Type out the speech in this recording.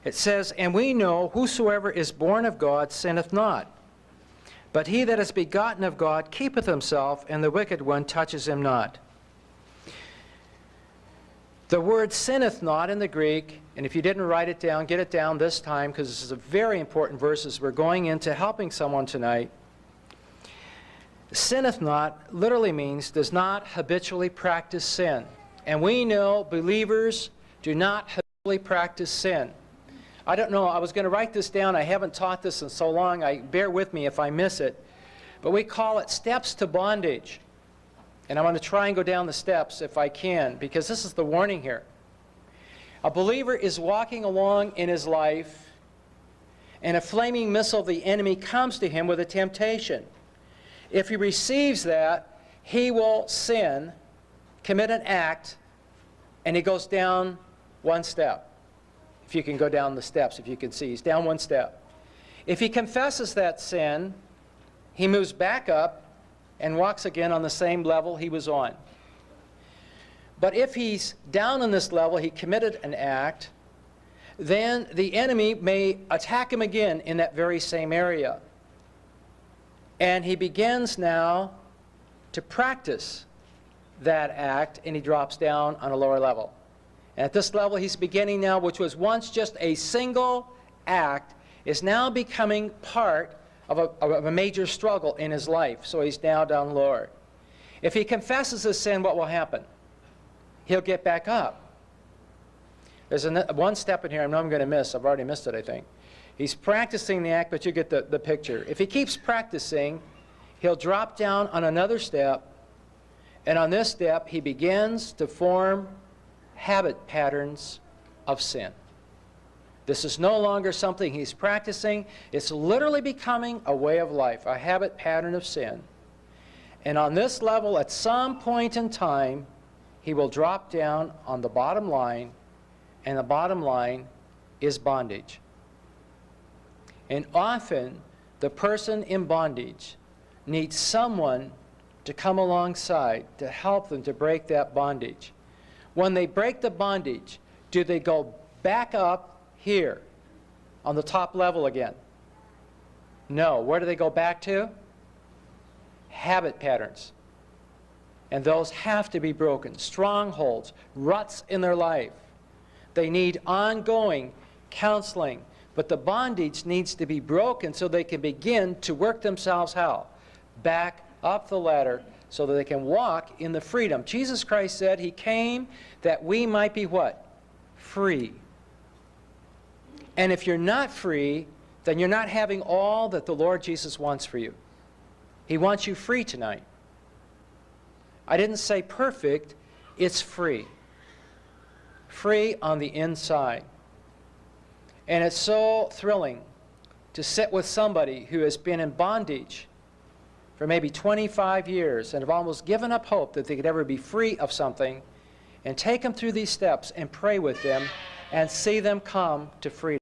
It says, "And we know whosoever is born of God sinneth not. But he that is begotten of God keepeth himself, and the wicked one touches him not." The word sinneth not in the Greek, and if you didn't write it down, get it down this time, because this is a very important verse as we're going into helping someone tonight. Sinneth not literally means does not habitually practice sin. And we know believers do not habitually practice sin. I don't know, I was going to write this down. I haven't taught this in so long. Bear with me if I miss it. But we call it steps to bondage. And I want to try and go down the steps if I can, because this is the warning here. A believer is walking along in his life, and a flaming missile of the enemy comes to him with a temptation. If he receives that, he will sin, commit an act, and he goes down one step. If you can go down the steps, if you can see, he's down one step. If he confesses that sin, he moves back up and walks again on the same level he was on. But if he's down on this level, he committed an act, then the enemy may attack him again in that very same area. And he begins now to practice that act, and he drops down on a lower level. And at this level he's beginning now, which was once just a single act, is now becoming part of a major struggle in his life. So he's now down lower. If he confesses his sin, what will happen? He'll get back up. There's one step in here I know I'm going to miss. I've already missed it, I think. He's practicing the act, but you get the picture. If he keeps practicing, he'll drop down on another step, and on this step he begins to form habit patterns of sin. This is no longer something he's practicing. It's literally becoming a way of life, a habit pattern of sin. And on this level, at some point in time, he will drop down on the bottom line, and the bottom line is bondage. And often, the person in bondage needs someone to come alongside to help them to break that bondage. When they break the bondage, do they go back up here on the top level again? No. Where do they go back to? Habit patterns. And those have to be broken. Strongholds, ruts in their life. They need ongoing counseling. But the bondage needs to be broken so they can begin to work themselves how? Back up the ladder so that they can walk in the freedom. Jesus Christ said he came that we might be what? Free. And if you're not free, then you're not having all that the Lord Jesus wants for you. He wants you free tonight. I didn't say perfect, it's free. Free on the inside. And it's so thrilling to sit with somebody who has been in bondage for maybe 25 years and have almost given up hope that they could ever be free of something, and take them through these steps and pray with them and see them come to freedom.